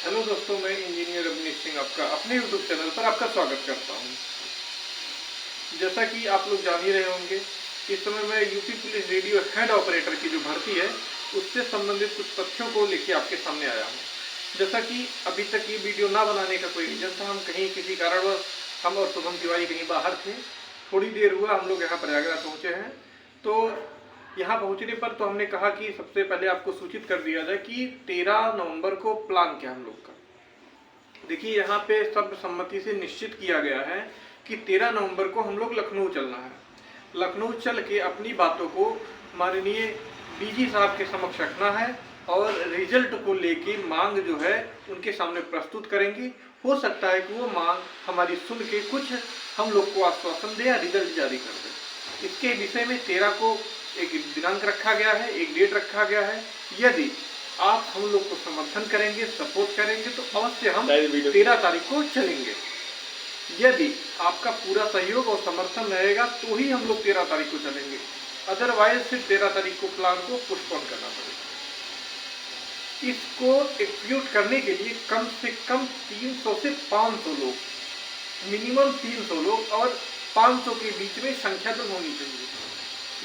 Hello दोस्तों, मैं engineer Awanish Singh आपका अपने यूट्यूब चैनल पर आपका स्वागत करता हूं। जैसा कि आप लोग जान ही रहे होंगे, इस समय मैं UP police radio head operator की जो भर्ती है उससे संबंधित कुछ तथ्यों को लेकर आपके सामने आया हूं। जैसा कि अभी तक ये वीडियो ना बनाने का कोई रीजन था, हम कहीं किसी कारणवश हम और शुभम तिवारी कहीं बाहर थे। थोड़ी देर हुआ हम लोग यहाँ प्रयागराज पहुँचे हैं। तो यहाँ पहुँचने पर तो हमने कहा कि सबसे पहले आपको सूचित कर दिया जाए कि 13 नवंबर को प्लान क्या हम लोग का। देखिए, यहाँ पे सर्वसम्मति से निश्चित किया गया है कि 13 नवंबर को हम लोग लखनऊ चलना है। लखनऊ चल के अपनी बातों को माननीय डीजी साहब के समक्ष रखना है और रिजल्ट को लेके मांग जो है उनके सामने प्रस्तुत करेंगे। हो सकता है कि वो मांग हमारी सुन के कुछ हम लोग को आश्वासन दे या रिजल्ट जारी कर दे। इसके विषय में 13 को एक दिनांक रखा गया है, एक डेट रखा गया है। यदि आप हम लोग को समर्थन करेंगे, सपोर्ट करेंगे तो अवश्य हम 13 तारीख को चलेंगे। यदि आपका पूरा सहयोग और समर्थन रहेगा तो ही हम लोग 13 तारीख को चलेंगे, अदरवाइज सिर्फ 13 तारीख को प्लान को पोस्टपोन करना पड़ेगा। इसको एग्जीक्यूट करने के लिए कम से कम 300 से 500 लोग, मिनिमम 300 लोग और 500 के बीच में संख्या तो होनी चाहिए।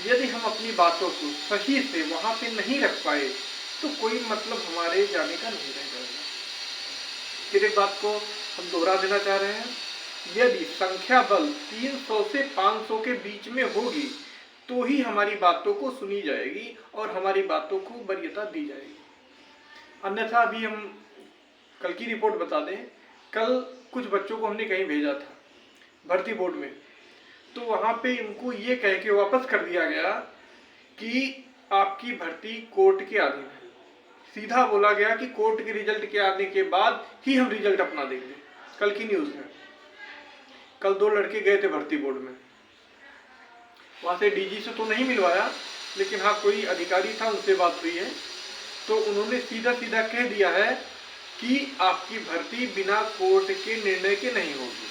यदि हम अपनी बातों को सही से वहां पे नहीं रख पाए तो कोई मतलब हमारे जाने का नहीं रह जाएगा। फिर एक बात को हम दोहरा देना चाह रहे हैं, यदि संख्या बल 300 से 500 के बीच में होगी तो ही हमारी बातों को सुनी जाएगी और हमारी बातों को वरीयता दी जाएगी। अन्यथा अभी हम कल की रिपोर्ट बता दें, कल कुछ बच्चों को हमने कहीं भेजा था भर्ती बोर्ड में, तो वहाँ पे इनको ये कह के वापस कर दिया गया कि आपकी भर्ती कोर्ट के अधीन है। सीधा बोला गया कि कोर्ट के रिजल्ट के आने के बाद ही हम रिजल्ट अपना देंगे। कल की न्यूज़ है। कल 2 लड़के गए थे भर्ती बोर्ड में, वहाँ से डीजी से तो नहीं मिलवाया, लेकिन हाँ कोई अधिकारी था उनसे बात हुई है, तो उन्होंने सीधा सीधा कह दिया है कि आपकी भर्ती बिना कोर्ट के निर्णय के नहीं होगी।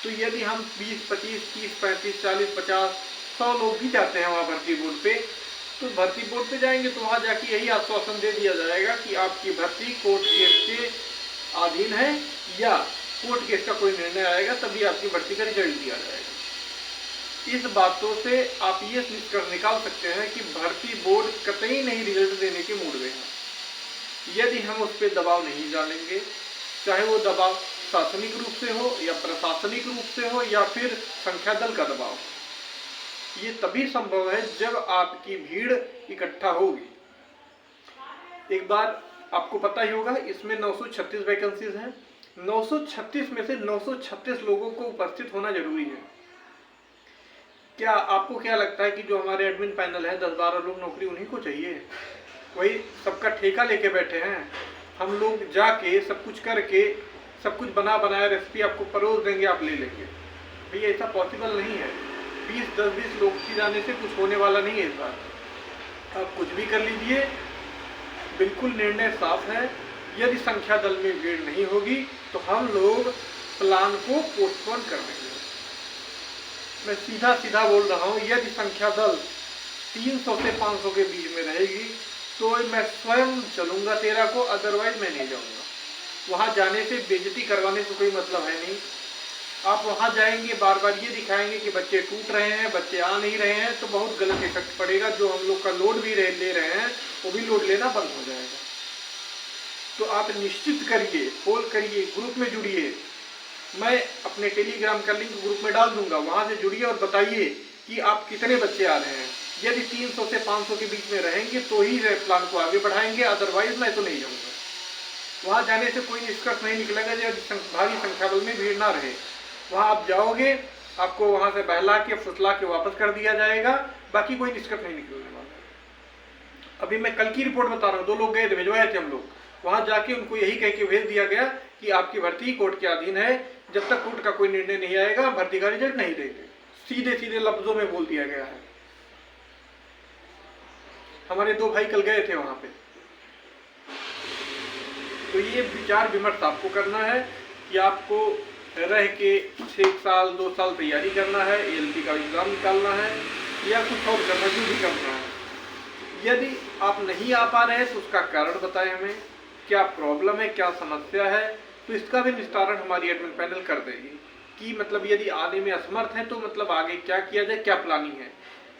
तो यदि हम 20, 25, 30, 35, 40, 50, 100 लोग भी जाते हैं वहाँ भर्ती बोर्ड पे, तो भर्ती बोर्ड पे जाएंगे तो वहाँ जाके यही आश्वासन दे दिया जाएगा कि आपकी भर्ती कोर्ट केस के अधीन है या कोर्ट केस का कोई निर्णय आएगा तभी आपकी भर्ती का रिजल्ट दिया जाएगा। इस बातों से आप ये निष्कर्ष निकाल सकते हैं कि भर्ती बोर्ड कतई नहीं रिजल्ट देने के मूड में है। यदि हम उस पर दबाव नहीं डालेंगे, चाहे वो दबाव शासनिक रूप से हो या प्रशासनिक रूप से हो या फिर संख्या दल का दबाव, ये तभी संभव है जब आपकी भीड़ इकट्ठा होगी। एक बार आपको पता ही होगा, इसमें 936 वैकेंसीज हैं। 936 में से 936 लोगों को उपस्थित होना जरूरी है। क्या आपको क्या लगता है कि जो हमारे एडमिन पैनल है 10-12 लोग नौकरी उन्हीं को चाहिए? वही सबका ठेका लेके बैठे हैं। हम लोग जाके सब कुछ करके सब कुछ बना बनाया रेसिपी आपको परोस देंगे, आप ले लेंगे। भैया ऐसा पॉसिबल नहीं है। 10-20 लोग की जाने से कुछ होने वाला नहीं है इस बार। आप कुछ भी कर लीजिए, बिल्कुल निर्णय साफ है। यदि संख्या दल में भीड़ नहीं होगी तो हम लोग प्लान को पोस्टपोन कर देंगे। मैं सीधा सीधा बोल रहा हूँ, यदि संख्या दल 300 से 500 के बीच में रहेगी तो मैं स्वयं चलूंगा 13 को, अदरवाइज मैं नहीं जाऊंगा। वहाँ जाने से बेइज्जती करवाने से कोई मतलब है नहीं। आप वहाँ जाएंगे, बार बार ये दिखाएंगे कि बच्चे टूट रहे हैं, बच्चे आ नहीं रहे हैं, तो बहुत गलत इफेक्ट पड़ेगा। जो हम लोग का लोड भी ले रहे हैं वो भी लोड लेना बंद हो जाएगा। तो आप निश्चित करिए, पोल करिए, ग्रुप में जुड़िए। मैं अपने टेलीग्राम का लिंक ग्रुप में डाल दूंगा, वहाँ से जुड़िए और बताइए कि आप कितने बच्चे आ रहे हैं। यदि 300 से 500 के बीच में रहेंगे तो ही प्लान को आगे बढ़ाएंगे, अदरवाइज मैं तो नहीं जाऊँगा। वहाँ जाने से कोई निष्कर्ष नहीं निकलेगा जब भारी संख्या बल में भीड़ ना रहे। वहाँ आप जाओगे, आपको वहाँ से बहला के फुसला के वापस कर दिया जाएगा, बाकी कोई निष्कर्ष नहीं निकलने वाला। अभी मैं कल की रिपोर्ट बता रहा हूँ, 2 लोग गए थे, भिजवाए थे हम लोग। वहाँ जाके उनको यही कह के भेज दिया गया कि आपकी भर्ती कोर्ट के अधीन है, जब तक कोर्ट का कोई निर्णय नहीं आएगा भर्ती का रिजल्ट नहीं देंगे। सीधे सीधे लफ्जों में बोल दिया गया है। हमारे 2 भाई कल गए थे वहाँ पे। तो ये विचार विमर्श आपको करना है कि आपको रह के 1 साल 2 साल तैयारी करना है, ALP का एग्जाम निकालना है या कुछ और करना, जो भी करना है। यदि आप नहीं आ पा रहे हैं तो उसका कारण बताएं हमें, क्या प्रॉब्लम है, क्या समस्या है, तो इसका भी निस्तारण हमारी एडमिन पैनल कर देगी कि मतलब यदि आने में असमर्थ है तो मतलब आगे क्या किया जाए, क्या प्लानिंग है।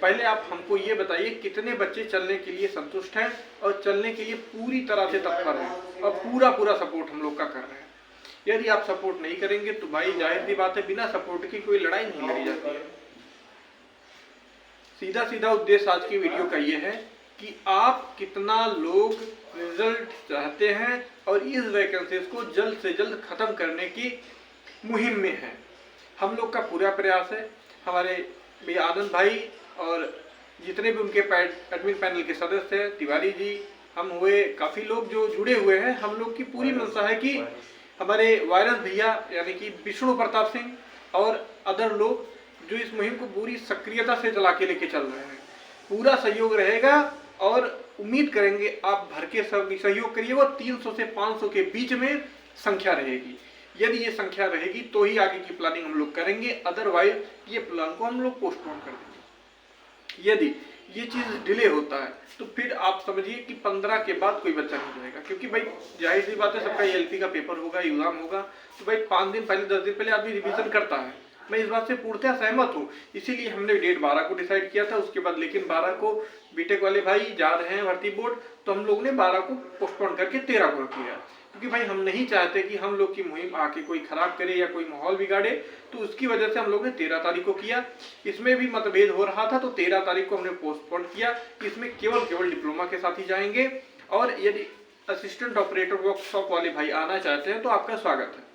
पहले आप हमको ये बताइए कितने बच्चे चलने के लिए संतुष्ट हैं और चलने के लिए पूरी तरह से तत्पर हैं और पूरा सपोर्ट हम लोग का कर रहे हैं। यदि आप सपोर्ट नहीं करेंगे तो भाई जाहिर सी बात है, बिना सपोर्ट की कोई लड़ाई नहीं लड़ी जाती है। सीधा उद्देश्य आज की वीडियो का ये है कि आप कितना लोग रिजल्ट चाहते हैं और इस वैकेंसीज को जल्द से जल्द खत्म करने की मुहिम में है। हम लोग का पूरा प्रयास है। हमारे भैया आनंद भाई और जितने भी उनके एडमिन पैनल के सदस्य हैं, तिवारी जी, हम हुए काफ़ी लोग जो जुड़े हुए हैं, हम लोग की पूरी मंशा है कि हमारे वायरस भैया यानी कि विष्णु प्रताप सिंह और अदर लोग जो इस मुहिम को पूरी सक्रियता से चला के लेके चल रहे हैं, पूरा सहयोग रहेगा और उम्मीद करेंगे आप भर के सहयोग करिएगा। 300 से 500 के बीच में संख्या रहेगी। यदि ये संख्या रहेगी तो ही आगे की प्लानिंग हम लोग करेंगे, अदरवाइज ये प्लान को हम लोग पोस्टपोन कर देंगे। यदि ये चीज़ डिले होता है तो फिर आप समझिए कि 15 के बाद कोई बच्चा नहीं जाएगा, क्योंकि भाई जाहिर सी बात है, सबका एलपी का पेपर होगा, एग्जाम होगा, तो भाई 5 दिन पहले 10 दिन पहले आदमी रिवीजन करता है। मैं इस बात से पूर्णतः सहमत हूँ, इसीलिए हमने डेट 12 को डिसाइड किया था। उसके बाद लेकिन 12 को बीटेक वाले भाई जा रहे हैं भर्ती बोर्ड, तो हम लोग ने 12 को पोस्टपोन करके 13 को रख लिया, क्योंकि भाई हम नहीं चाहते कि हम लोग की मुहिम आके कोई खराब करे या कोई माहौल बिगाड़े, तो उसकी वजह से हम लोग ने 13 तारीख को किया। इसमें भी मतभेद हो रहा था तो 13 तारीख को हमने पोस्टपोन किया। इसमें केवल डिप्लोमा के साथ ही जाएंगे, और यदि असिस्टेंट ऑपरेटर वर्कशॉप वाले भाई आना चाहते हैं तो आपका स्वागत है,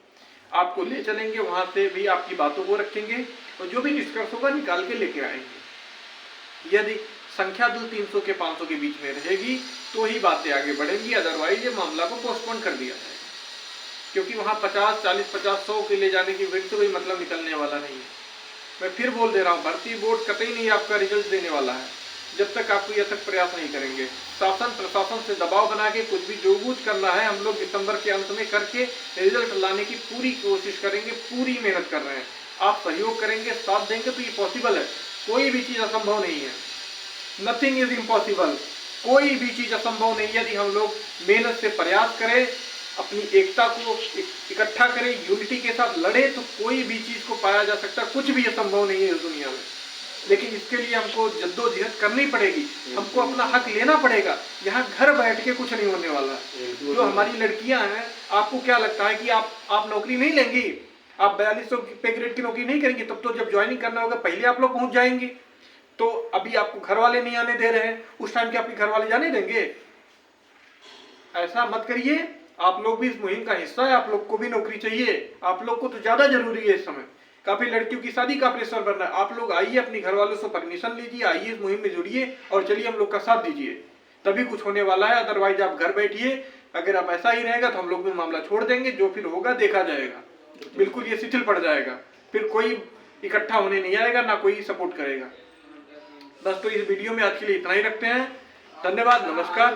आपको ले चलेंगे, वहां से भी आपकी बातों को रखेंगे और जो भी निष्कर्ष होगा निकाल के लेके आएंगे। यदि संख्या 300 के 500 के बीच में रहेगी तो ही बातें आगे बढ़ेंगी, अदरवाइज ये मामला को पोस्टपोन कर दिया जाएगा, क्योंकि वहां 50, 40, 50, 100 के ले जाने की वेट से कोई मतलब निकलने वाला नहीं है। मैं फिर बोल दे रहा हूँ, भर्ती बोर्ड कतई नहीं आपका रिजल्ट देने वाला है जब तक आप कोई अथक प्रयास नहीं करेंगे। शासन प्रशासन से दबाव बना के कुछ भी जो कुछ करना है हम लोग दिसंबर के अंत में करके रिजल्ट लाने की पूरी कोशिश करेंगे, पूरी मेहनत कर रहे हैं। आप सहयोग करेंगे, साथ देंगे तो ये पॉसिबल है। कोई भी चीज़ असंभव नहीं है, नथिंग इज इम्पॉसिबल। कोई भी चीज़ असंभव नहीं है। यदि हम लोग मेहनत से प्रयास करें, अपनी एकता को इकट्ठा करें, यूनिटी के साथ लड़े, तो कोई भी चीज़ को पाया जा सकता है। कुछ भी असंभव नहीं है इस दुनिया में, लेकिन इसके लिए हमको जद्दोजहद करनी पड़ेगी, हमको अपना हक लेना पड़ेगा। यहाँ घर बैठ के कुछ नहीं होने वाला। जो हमारी लड़कियां हैं, आपको क्या लगता है कि आप नौकरी नहीं लेंगी, आप 4200 पे ग्रेड की नौकरी नहीं करेंगी? तब तो जब ज्वाइनिंग करना होगा पहले आप लोग पहुंच जाएंगे। तो अभी आपको घर वाले नहीं आने दे रहे हैं, उस टाइम के आपके घर वाले जाने देंगे? ऐसा मत करिए। आप लोग भी इस मुहिम का हिस्सा है, आप लोग को भी नौकरी चाहिए। आप लोग को तो ज्यादा जरूरी है इस समय। काफी लड़कियों की शादी का प्रेशर बन रहा है। आप लोग आइए, अपनी घर वालों से परमिशन लीजिए, आइए इस मुहिम में जुड़िए और चलिए हम लोग का साथ दीजिए, तभी कुछ होने वाला है। अदरवाइज आप घर बैठिए। अगर आप ऐसा ही रहेगा तो हम लोग भी मामला छोड़ देंगे, जो फिर होगा देखा जाएगा। बिल्कुल ये शिथिल पड़ जाएगा, फिर कोई इकट्ठा होने नहीं आएगा, ना कोई सपोर्ट करेगा। बस तो इस वीडियो में आज के लिए इतना ही रखते हैं। धन्यवाद, नमस्कार।